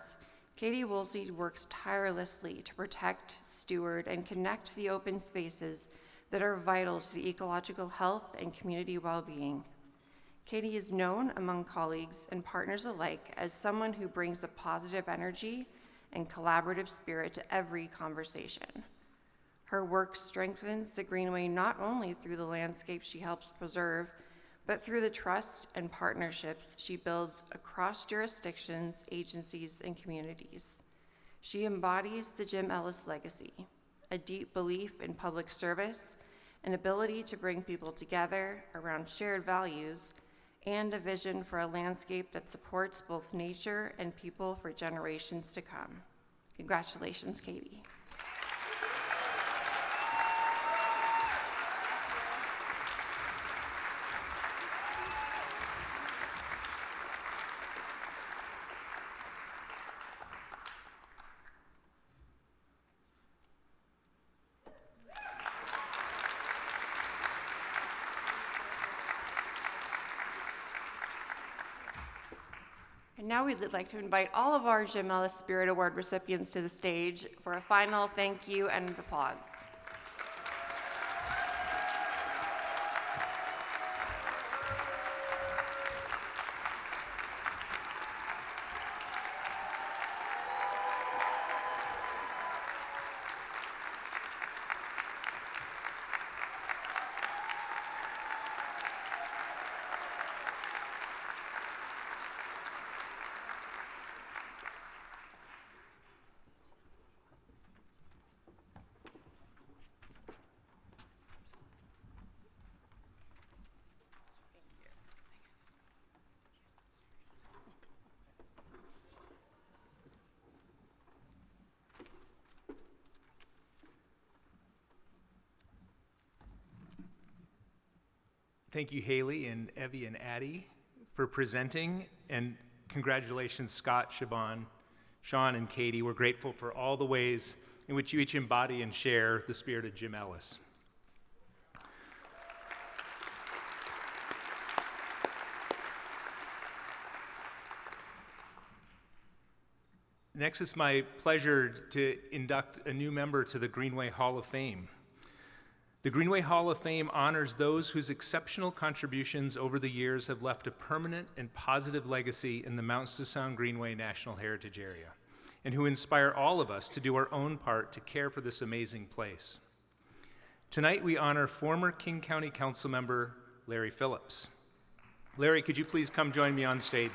Katie Woolsey works tirelessly to protect, steward, and connect the open spaces that are vital to the ecological health and community well-being. Katie is known among colleagues and partners alike as someone who brings a positive energy and collaborative spirit to every conversation. Her work strengthens the Greenway not only through the landscape she helps preserve, but through the trust and partnerships she builds across jurisdictions, agencies, and communities. She embodies the Jim Ellis legacy, a deep belief in public service, an ability to bring people together around shared values, and a vision for a landscape that supports both nature and people for generations to come. Congratulations, Katie. And now we'd like to invite all of our Jim Ellis Spirit Award recipients to the stage for a final thank you and applause. Thank you, Haley and Evie and Addie, for presenting, and congratulations, Scott, Siobhan, Sean, and Katie. We're grateful for all the ways in which you each embody and share the spirit of Jim Ellis. Next, it's my pleasure to induct a new member to the Greenway Hall of Fame. The Greenway Hall of Fame honors those whose exceptional contributions over the years have left a permanent and positive legacy in the Mountains to Sound Greenway National Heritage Area, and who inspire all of us to do our own part to care for this amazing place. Tonight, we honor former King County Council member Larry Phillips. Larry, could you please come join me on stage?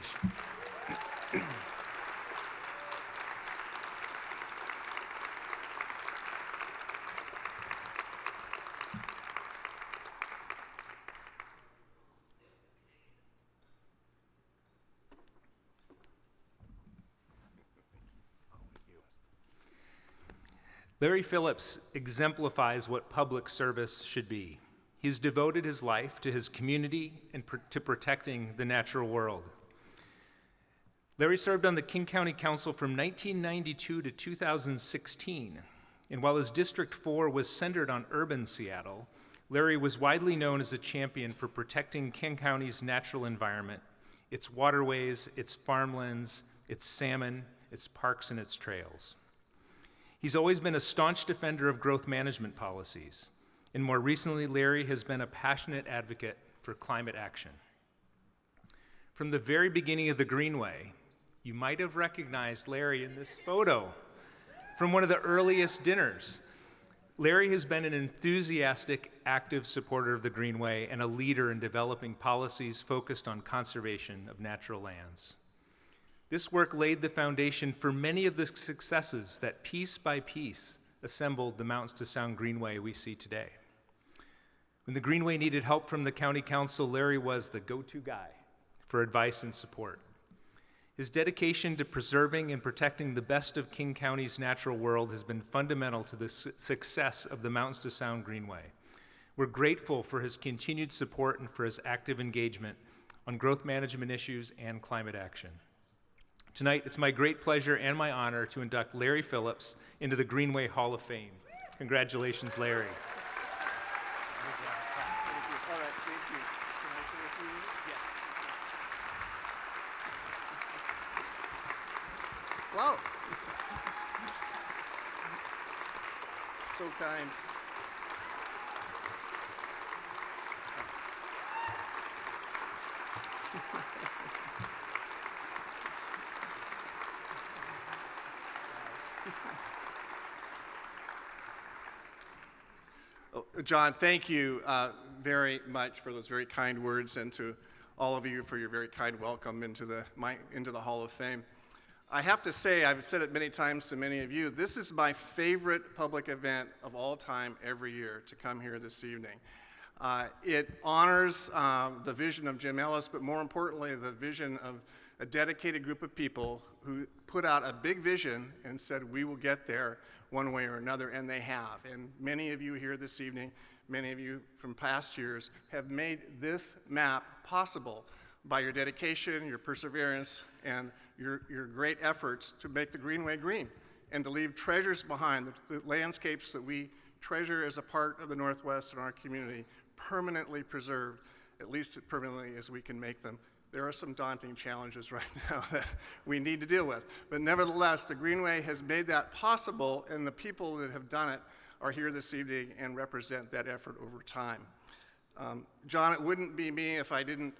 Larry Phillips exemplifies what public service should be. He's devoted his life to his community and to protecting the natural world. Larry served on the King County Council from 1992 to 2016, and while his District 4 was centered on urban Seattle, Larry was widely known as a champion for protecting King County's natural environment, its waterways, its farmlands, its salmon, its parks, and its trails. He's always been a staunch defender of growth management policies, and more recently, Larry has been a passionate advocate for climate action. From the very beginning of the Greenway, you might have recognized Larry in this photo from one of the earliest dinners. Larry has been an enthusiastic, active supporter of the Greenway and a leader in developing policies focused on conservation of natural lands. This work laid the foundation for many of the successes that piece by piece assembled the Mountains to Sound Greenway we see today. When the Greenway needed help from the County Council, Larry was the go-to guy for advice and support. His dedication to preserving and protecting the best of King County's natural world has been fundamental to the success of the Mountains to Sound Greenway. We're grateful for his continued support and for his active engagement on growth management issues and climate action. Tonight, it's my great pleasure and my honor to induct Larry Phillips into the Greenway Hall of Fame. Congratulations, Larry. All right, thank you. Can I say a few minutes? Yes. Wow. So kind. John, thank you very much for those very kind words, and to all of you for your very kind welcome into the Hall of Fame. I have to say, I've said it many times to many of you, this is my favorite public event of all time every year to come here this evening. It honors the vision of Jim Ellis, but more importantly, the vision of a dedicated group of people who put out a big vision and said, we will get there one way or another, and they have. And many of you here this evening, many of you from past years, have made this map possible by your dedication, your perseverance, and your great efforts to make the Greenway green and to leave treasures behind, the landscapes that we treasure as a part of the Northwest and our community, permanently preserved, at least as permanently as we can make them. There are some daunting challenges right now that we need to deal with. But nevertheless, the Greenway has made that possible, and the people that have done it are here this evening and represent that effort over time. John, it wouldn't be me if I didn't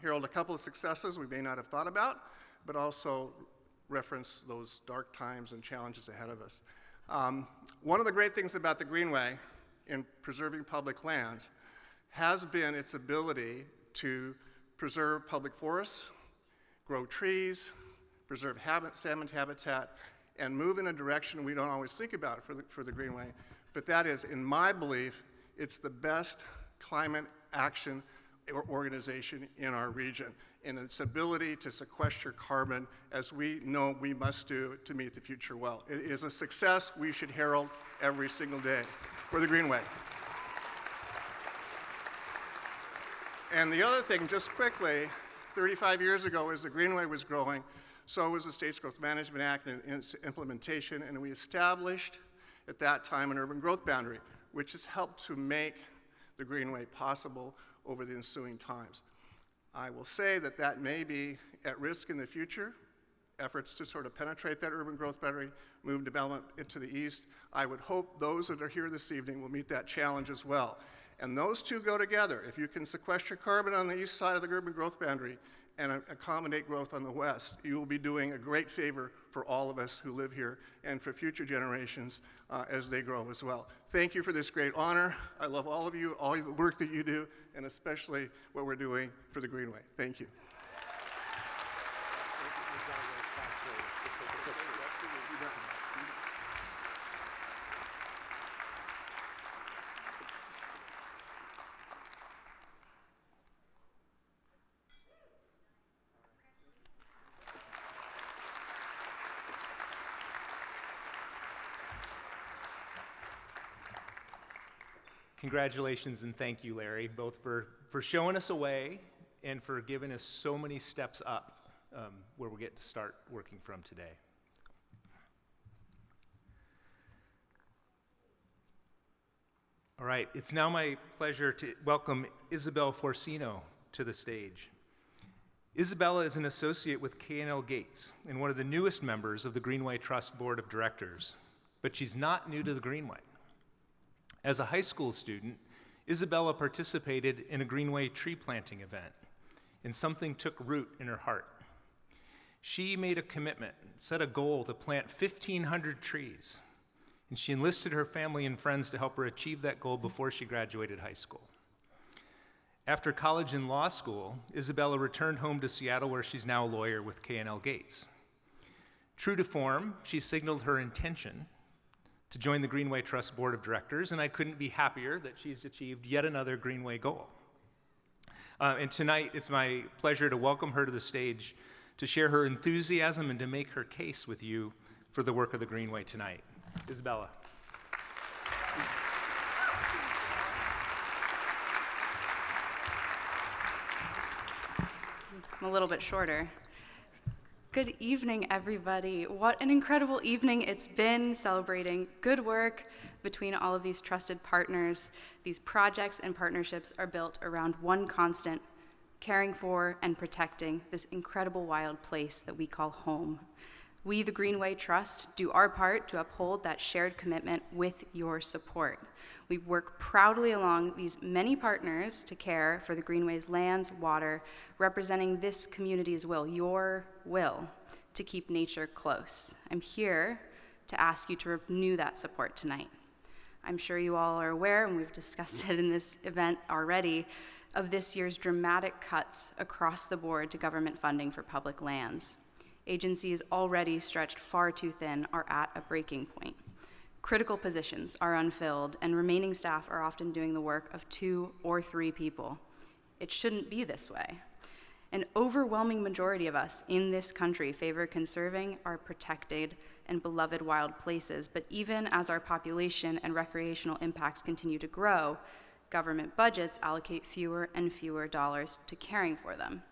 herald a couple of successes we may not have thought about, but also reference those dark times and challenges ahead of us. One of the great things about the Greenway in preserving public lands has been its ability to preserve public forests, grow trees, preserve salmon habitat, and move in a direction we don't always think about for the Greenway. But that is, in my belief, it's the best climate action organization in our region in its ability to sequester carbon, as we know we must do to meet the future well. It is a success we should herald every single day for the Greenway. And the other thing, just quickly, 35 years ago, as the Greenway was growing, so was the State's Growth Management Act and its implementation, and we established at that time an urban growth boundary, which has helped to make the Greenway possible over the ensuing times. I will say that that may be at risk in the future, efforts to sort of penetrate that urban growth boundary, move development into the east. I would hope those that are here this evening will meet that challenge as well. And those two go together. If you can sequester carbon on the east side of the urban growth boundary and accommodate growth on the west, you will be doing a great favor for all of us who live here and for future generations as they grow as well. Thank you for this great honor. I love all of you, all the work that you do, and especially what we're doing for the Greenway. Thank you. Congratulations and thank you, Larry, both for showing us a way and for giving us so many steps up where we get to start working from today. All right, it's now my pleasure to welcome Isabel Forcino to the stage. Isabella is an associate with K&L Gates and one of the newest members of the Greenway Trust Board of Directors, but she's not new to the Greenway. As a high school student, Isabella participated in a Greenway tree planting event, and something took root in her heart. She made a commitment, set a goal to plant 1,500 trees, and she enlisted her family and friends to help her achieve that goal before she graduated high school. After college and law school, Isabella returned home to Seattle, where she's now a lawyer with K&L Gates. True to form, she signaled her intention to join the Greenway Trust Board of Directors, and I couldn't be happier that she's achieved yet another Greenway goal. And tonight, it's my pleasure to welcome her to the stage to share her enthusiasm and to make her case with you for the work of the Greenway tonight. Isabella. I'm a little bit shorter. Good evening, everybody. What an incredible evening it's been, celebrating good work between all of these trusted partners. These projects and partnerships are built around one constant: caring for and protecting this incredible wild place that we call home. We, the Greenway Trust, do our part to uphold that shared commitment with your support. We work proudly along these many partners to care for the Greenway's lands, water, representing this community's will, your will, to keep nature close. I'm here to ask you to renew that support tonight. I'm sure you all are aware, and we've discussed it in this event already, of this year's dramatic cuts across the board to government funding for public lands. Agencies already stretched far too thin are at a breaking point. Critical positions are unfilled, and remaining staff are often doing the work of 2 or 3 people. It shouldn't be this way. An overwhelming majority of us in this country favor conserving our protected and beloved wild places, but even as our population and recreational impacts continue to grow, government budgets allocate fewer and fewer dollars to caring for them.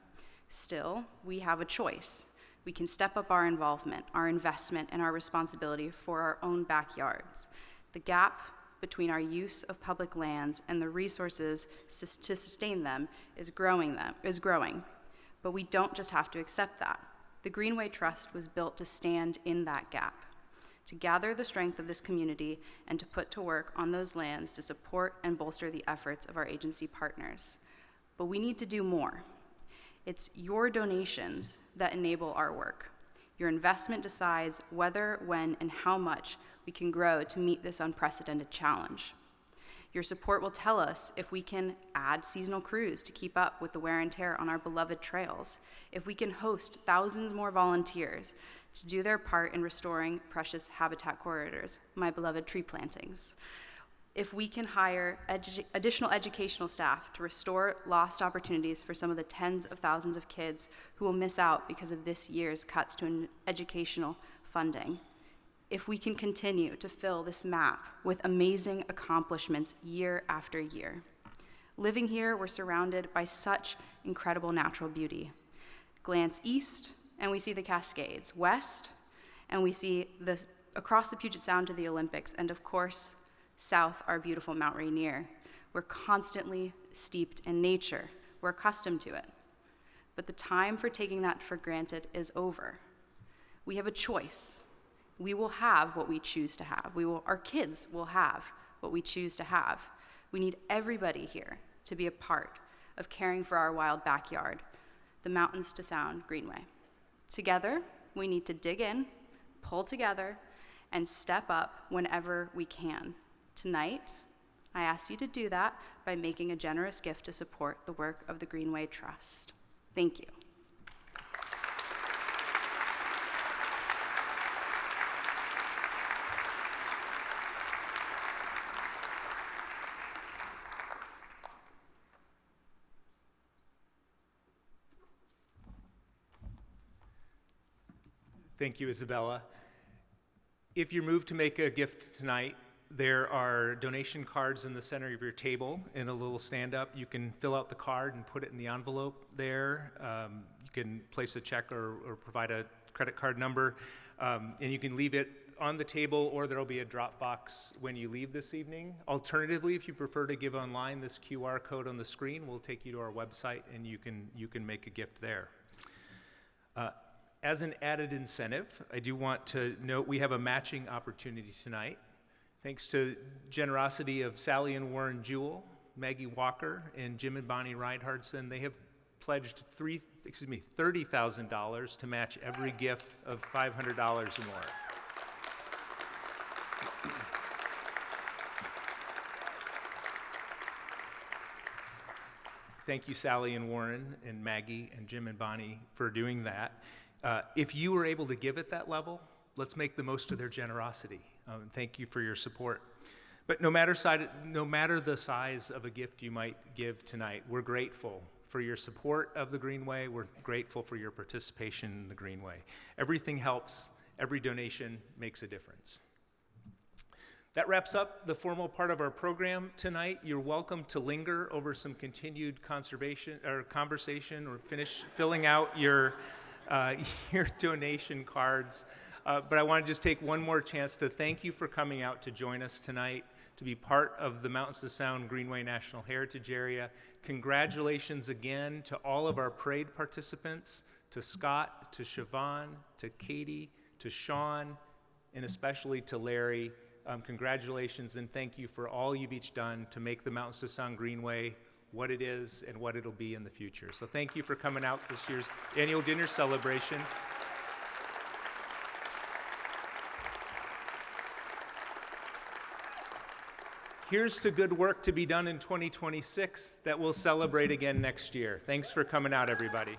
Still, we have a choice. We can step up our involvement, our investment, and our responsibility for our own backyards. The gap between our use of public lands and the resources to sustain them is growing. But we don't just have to accept that. The Greenway Trust was built to stand in that gap, to gather the strength of this community and to put to work on those lands to support and bolster the efforts of our agency partners. But we need to do more. It's your donations that enable our work. Your investment decides whether, when, and how much we can grow to meet this unprecedented challenge. Your support will tell us if we can add seasonal crews to keep up with the wear and tear on our beloved trails, if we can host thousands more volunteers to do their part in restoring precious habitat corridors, my beloved tree plantings, if we can hire additional educational staff to restore lost opportunities for some of the tens of thousands of kids who will miss out because of this year's cuts to educational funding, if we can continue to fill this map with amazing accomplishments year after year. Living here, we're surrounded by such incredible natural beauty. Glance east, and we see the Cascades. West, and we see across the Puget Sound to the Olympics. And of course, south, our beautiful Mount Rainier. We're constantly steeped in nature. We're accustomed to it. But the time for taking that for granted is over. We have a choice. We will have what we choose to have. Our kids will have what we choose to have. We need everybody here to be a part of caring for our wild backyard, the Mountains to Sound Greenway. Together, we need to dig in, pull together, and step up whenever we can. Tonight, I ask you to do that by making a generous gift to support the work of the Greenway Trust. Thank you. Thank you, Isabella. If you're moved to make a gift tonight, there are donation cards in the center of your table in a little stand-up. You can fill out the card and put it in the envelope there. You can place a check or provide a credit card number, and you can leave it on the table, or there'll be a drop box when you leave this evening. Alternatively, if you prefer to give online, this QR code on the screen will take you to our website, and you can make a gift there. As an added incentive, I do want to note we have a matching opportunity tonight. Thanks to generosity of Sally and Warren Jewell, Maggie Walker, and Jim and Bonnie Reinhardson, they have pledged $30,000 to match every gift of $500 or more. Thank you, Sally and Warren and Maggie and Jim and Bonnie for doing that. If you were able to give at that level, let's make the most of their generosity. Thank you for your support. But no matter the size of a gift you might give tonight, we're grateful for your support of the Greenway. We're grateful for your participation in the Greenway. Everything helps. Every donation makes a difference. That wraps up the formal part of our program tonight. You're welcome to linger over some continued conversation or finish filling out your donation cards. But I want to just take one more chance to thank you for coming out to join us tonight, to be part of the Mountains to Sound Greenway National Heritage Area. Congratulations again to all of our parade participants, to Scott, to Siobhan, to Katie, to Sean, and especially to Larry. Congratulations and thank you for all you've each done to make the Mountains to Sound Greenway what it is and what it'll be in the future. So thank you for coming out this year's annual dinner celebration. Here's to good work to be done in 2026 that we'll celebrate again next year. Thanks for coming out, everybody.